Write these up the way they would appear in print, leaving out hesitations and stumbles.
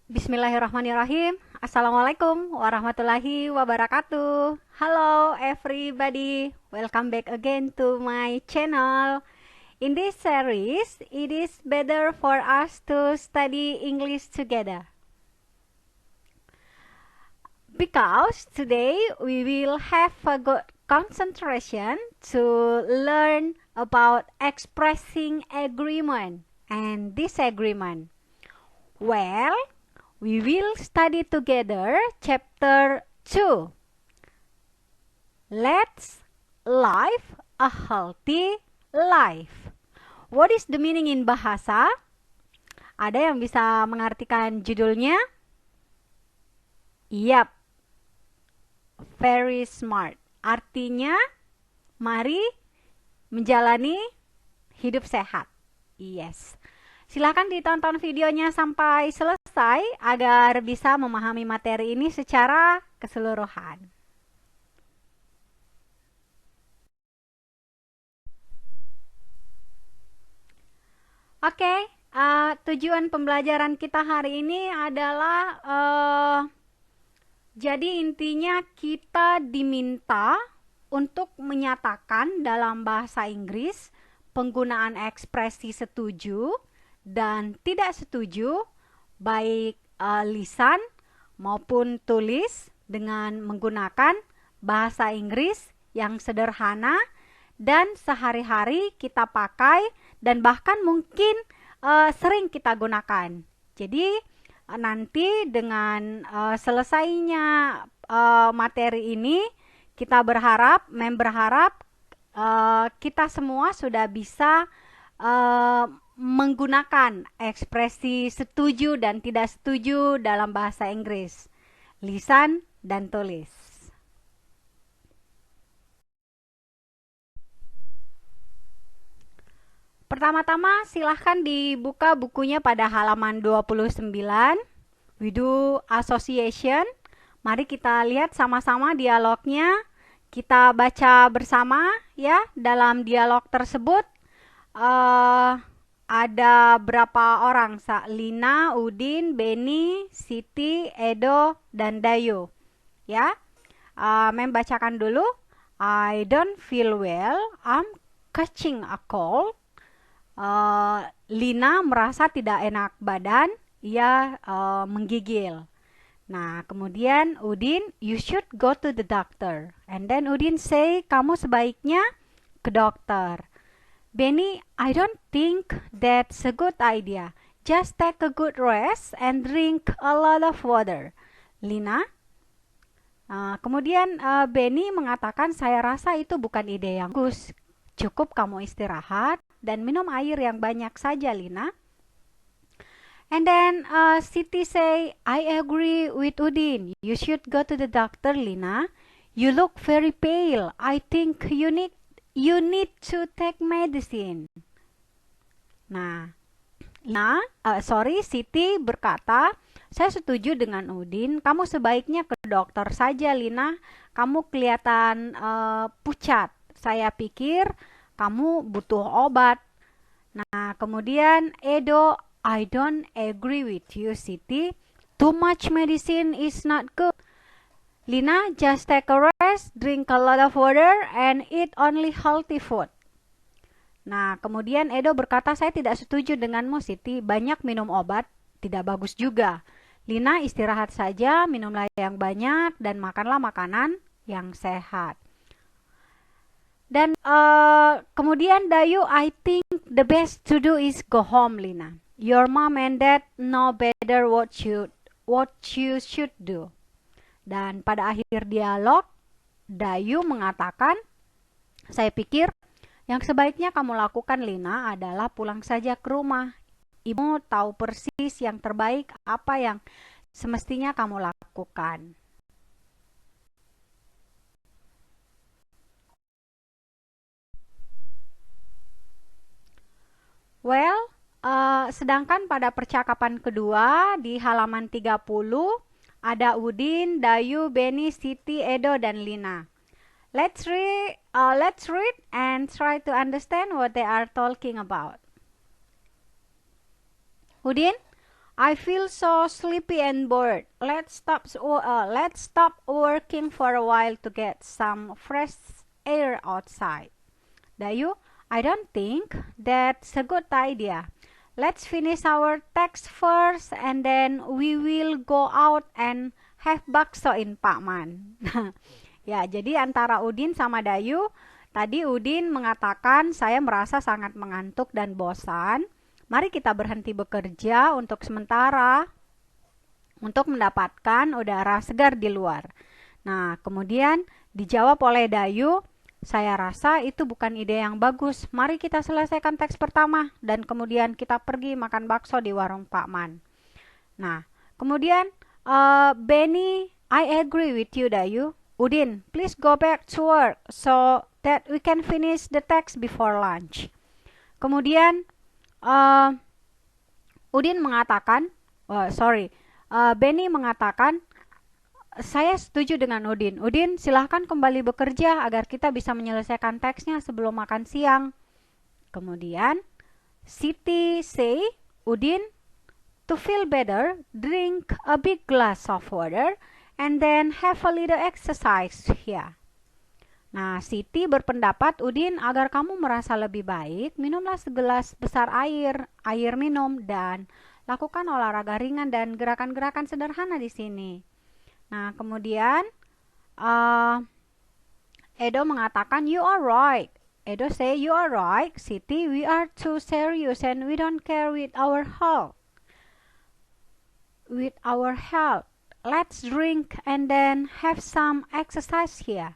Bismillahirrahmanirrahim. Assalamualaikum warahmatullahi wabarakatuh. Hello everybody. Welcome back again to my channel. In this series, it is better for us to study English together. Because today we will have a good concentration to learn about expressing agreement and disagreement. Well, we will study together chapter 2. Let's live a healthy life. What is the meaning in bahasa? Ada yang bisa mengartikan judulnya? Yap, very smart. Artinya, mari menjalani hidup sehat. Yes. Silakan ditonton videonya sampai selesai agar bisa memahami materi ini secara keseluruhan. Oke, tujuan pembelajaran kita hari ini adalah jadi intinya kita diminta untuk menyatakan dalam bahasa Inggris penggunaan ekspresi setuju dan tidak setuju, baik lisan maupun tulis, dengan menggunakan bahasa Inggris yang sederhana dan sehari-hari kita pakai dan bahkan mungkin sering kita gunakan. Jadi nanti dengan selesainya materi ini, kita berharap kita semua sudah bisa menggunakan ekspresi setuju dan tidak setuju dalam bahasa Inggris, lisan dan tulis. Pertama-tama silahkan dibuka bukunya pada halaman 29. We do association. Mari kita lihat sama-sama dialognya. Kita baca bersama ya. Dalam dialog tersebut ada berapa orang? Lina, Udin, Beni, Siti, Edo, dan Dayu. Ya, membacakan dulu. I don't feel well. I'm catching a cold. Lina merasa tidak enak badan. Ia menggigil. Nah, kemudian Udin, you should go to the doctor. And then Udin say, kamu sebaiknya ke dokter. Benny, I don't think that's a good idea. Just take a good rest and drink a lot of water. Lina, kemudian Benny mengatakan, saya rasa itu bukan ide yang bagus. Cukup kamu istirahat dan minum air yang banyak saja, Lina. And then Siti say, I agree with Udin. You should go to the doctor, Lina. You look very pale. I think you need to take medicine. Nah, Siti berkata, saya setuju dengan Udin. Kamu sebaiknya ke dokter saja, Lina. Kamu kelihatan pucat. Saya pikir kamu butuh obat. Nah, kemudian Edo, I don't agree with you, Siti. Too much medicine is not good. Lina, just take a rest, drink a lot of water, and eat only healthy food. Nah, kemudian Edo berkata, saya tidak setuju denganmu, Siti. Banyak minum obat, tidak bagus juga. Lina, istirahat saja, minumlah yang banyak, dan makanlah makanan yang sehat. Dan kemudian Dayu, I think the best to do is go home, Lina. Your mom and dad know better what you should do. Dan pada akhir dialog, Dayu mengatakan, saya pikir yang sebaiknya kamu lakukan, Lina, adalah pulang saja ke rumah. Ibu tahu persis yang terbaik apa yang semestinya kamu lakukan. Well, sedangkan pada percakapan kedua di halaman 30, ada Udin, Dayu, Beni, Siti, Edo, dan Lina. Let's read and try to understand what they are talking about. Udin, I feel so sleepy and bored. Let's stop working for a while to get some fresh air outside. Dayu, I don't think that's a good idea. Let's finish our text first and then we will go out and have bakso in Pakman. Ya, jadi antara Udin sama Dayu, tadi Udin mengatakan saya merasa sangat mengantuk dan bosan. Mari kita berhenti bekerja untuk sementara untuk mendapatkan udara segar di luar. Nah, kemudian dijawab oleh Dayu, saya rasa itu bukan ide yang bagus. Mari kita selesaikan teks pertama dan kemudian kita pergi makan bakso di warung Pak Man. Nah, kemudian Benny, I agree with you, Dayu. Udin, please go back to work so that we can finish the text before lunch. Kemudian Udin mengatakan, Benny mengatakan, saya setuju dengan Udin. Udin, silahkan kembali bekerja agar kita bisa menyelesaikan teksnya sebelum makan siang. Kemudian Siti say, Udin, to feel better, drink a big glass of water and then have a little exercise here. Nah, Siti berpendapat, Udin, agar kamu merasa lebih baik, minumlah segelas besar air minum, dan lakukan olahraga ringan dan gerakan-gerakan sederhana di sini. Nah, kemudian Edo mengatakan, you are right. Edo say, you are right, Siti, we are too serious and we don't care with our health. Let's drink and then have some exercise here.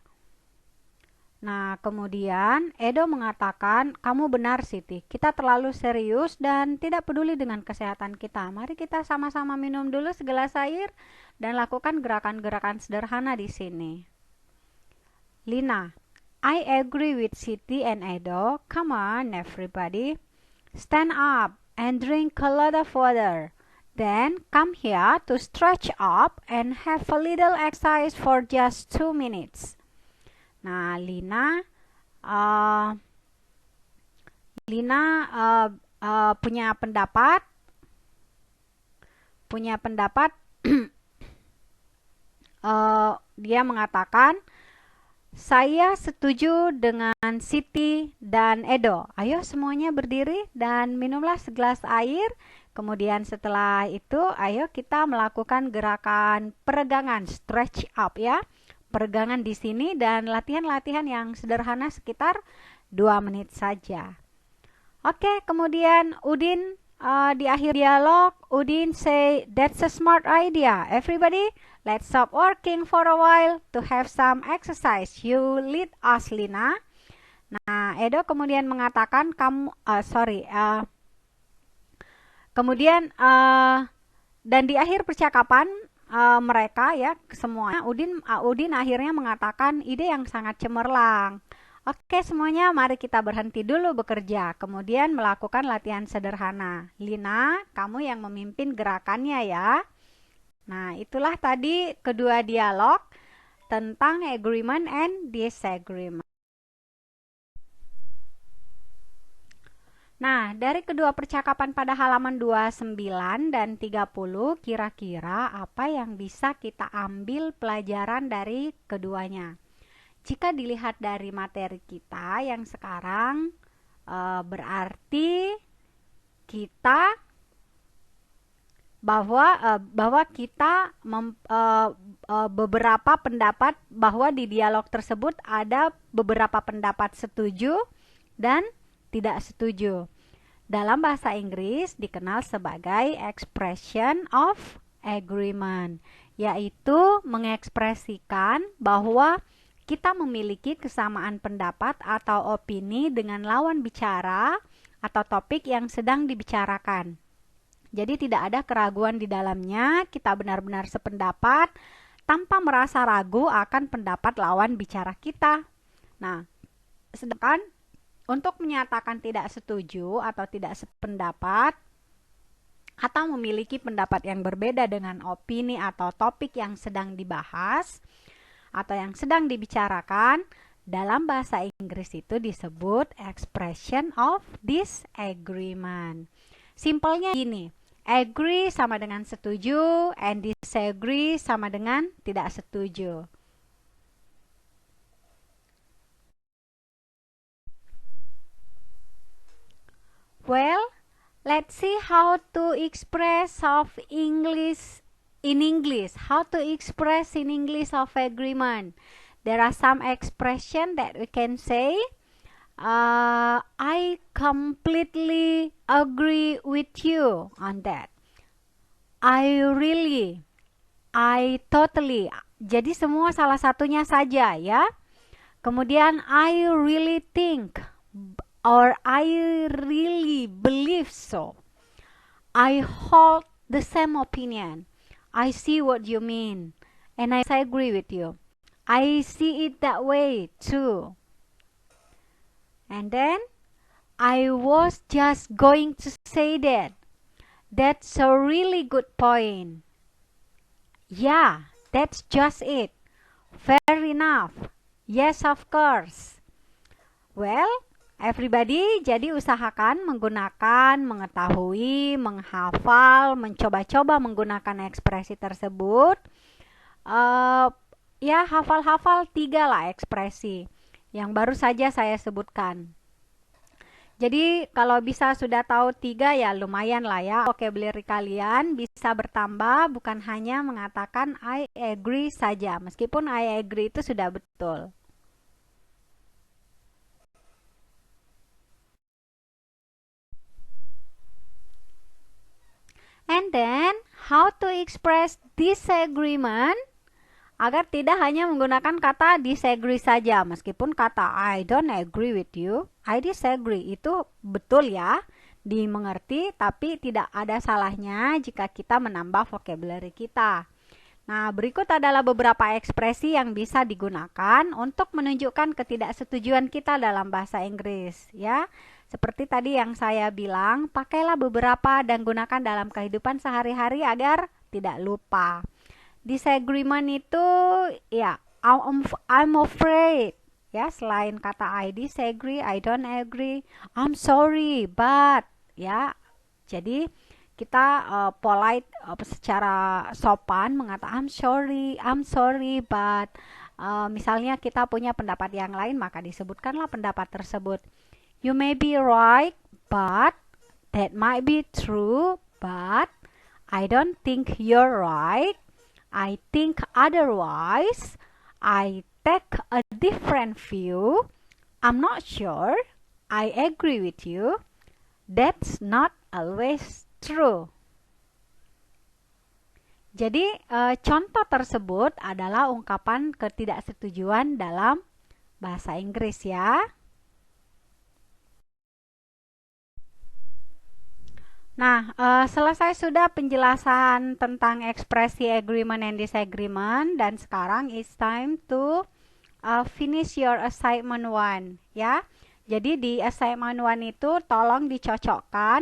Nah, kemudian Edo mengatakan, kamu benar Siti, kita terlalu serius dan tidak peduli dengan kesehatan kita. Mari kita sama-sama minum dulu segelas air dan lakukan gerakan-gerakan sederhana di sini. Lina, I agree with Siti and Edo. Come on everybody, stand up and drink a lot of water. Then come here to stretch up and have a little exercise for just 2 minutes. Nah, Lina punya pendapat dia mengatakan, saya setuju dengan Siti dan Edo. Ayo semuanya berdiri dan minumlah segelas air. Kemudian setelah itu, ayo kita melakukan gerakan peregangan, stretch up ya. Peregangan di sini dan latihan-latihan yang sederhana sekitar 2 menit saja. Oke, kemudian Udin di akhir dialog, Udin say, that's a smart idea. Everybody, let's stop working for a while to have some exercise. You lead us, Lina. Nah, Edo kemudian mengatakan, dan di akhir percakapan mereka ya semua, Udin akhirnya mengatakan ide yang sangat cemerlang. Oke semuanya, mari kita berhenti dulu bekerja, kemudian melakukan latihan sederhana. Lina, kamu yang memimpin gerakannya ya. Nah, itulah tadi kedua dialog tentang agreement and disagreement. Nah, dari kedua percakapan pada halaman 29 dan 30, kira-kira apa yang bisa kita ambil pelajaran dari keduanya? Jika dilihat dari materi kita yang sekarang, berarti kita bahwa kita beberapa pendapat, bahwa di dialog tersebut ada beberapa pendapat setuju dan tidak setuju. Dalam bahasa Inggris dikenal sebagai expression of agreement, yaitu mengekspresikan bahwa kita memiliki kesamaan pendapat atau opini dengan lawan bicara atau topik yang sedang dibicarakan. Jadi tidak ada keraguan di dalamnya, kita benar-benar sependapat tanpa merasa ragu akan pendapat lawan bicara kita. Nah, sedangkan untuk menyatakan tidak setuju atau tidak sependapat atau memiliki pendapat yang berbeda dengan opini atau topik yang sedang dibahas atau yang sedang dibicarakan, dalam bahasa Inggris itu disebut expression of disagreement. Simpelnya gini, Agree sama dengan setuju, and disagree sama dengan tidak setuju. Well, let's see how to express of English in English. How to express in English of agreement. There are some expression that we can say. I completely agree with you on that. I really, I totally. Jadi semua salah satunya saja ya. Kemudian I really think or I really believe so. I hold the same opinion. I see what you mean and I agree with you. I see it that way too. And then I was just going to say that. That's a really good point. Yeah, that's just it. Fair enough. Yes, of course. Well, everybody, jadi usahakan menggunakan, mengetahui, menghafal, mencoba-coba menggunakan ekspresi tersebut. Ya, hafal-hafal 3 lah ekspresi yang baru saja saya sebutkan. Jadi kalau bisa sudah tahu 3 ya lumayan lah ya. Vocabulary kalian bisa bertambah, bukan hanya mengatakan I agree saja. Meskipun I agree itu sudah betul. And then, how to express disagreement agar tidak hanya menggunakan kata disagree saja. Meskipun kata I don't agree with you, I disagree itu betul ya, dimengerti, tapi tidak ada salahnya jika kita menambah vocabulary kita. Nah, berikut adalah beberapa ekspresi yang bisa digunakan untuk menunjukkan ketidaksetujuan kita dalam bahasa Inggris ya. Seperti tadi yang saya bilang, pakailah beberapa dan gunakan dalam kehidupan sehari-hari agar tidak lupa. Disagreement itu ya I'm afraid ya, selain kata I disagree, I don't agree, I'm sorry but ya. Jadi kita polite secara sopan mengatakan I'm sorry but misalnya kita punya pendapat yang lain, maka disebutkanlah pendapat tersebut. You may be right, but that might be true, but I don't think you're right. I think otherwise. I take a different view. I'm not sure. I agree with you. That's not always true. Jadi contoh tersebut adalah ungkapan ketidaksetujuan dalam bahasa Inggris ya. Nah, selesai sudah penjelasan tentang ekspresi agreement and disagreement, dan sekarang it's time to finish your assignment 1 ya. Jadi di assignment 1 itu tolong dicocokkan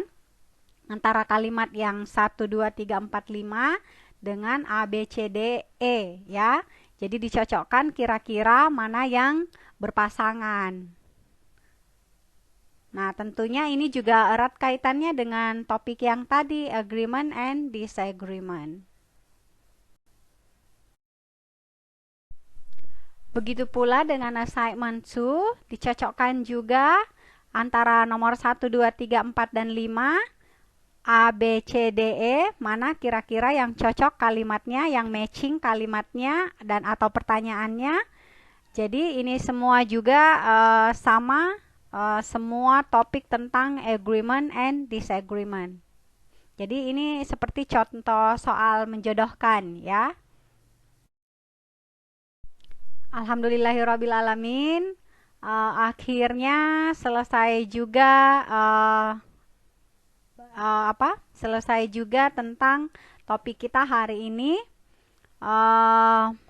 antara kalimat yang 1, 2, 3, 4, 5 dengan A, B, C, D, E ya. Jadi dicocokkan kira-kira mana yang berpasangan. Nah, tentunya ini juga erat kaitannya dengan topik yang tadi, agreement and disagreement. Begitu pula dengan assignment 2, dicocokkan juga antara nomor 1, 2, 3, 4, dan 5, A, B, C, D, E, mana kira-kira yang cocok kalimatnya, yang matching kalimatnya dan atau pertanyaannya. Jadi ini semua juga sama. Semua topik tentang agreement and disagreement. Jadi ini seperti contoh soal menjodohkan ya. Alhamdulillahirrabbilalamin. Akhirnya selesai juga selesai juga tentang topik kita hari ini.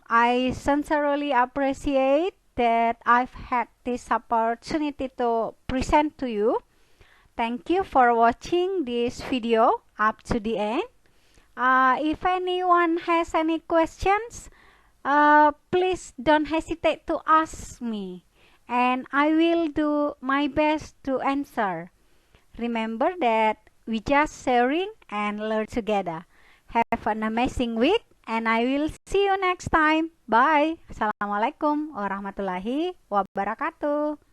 I sincerely appreciate that I've had this opportunity to present to you. Thank you for watching this video up to the end. If anyone has any questions, please don't hesitate to ask me, and I will do my best to answer. Remember that We just sharing and learn together. Have an amazing week and I will see you next time. Bye. Assalamualaikum warahmatullahi wabarakatuh.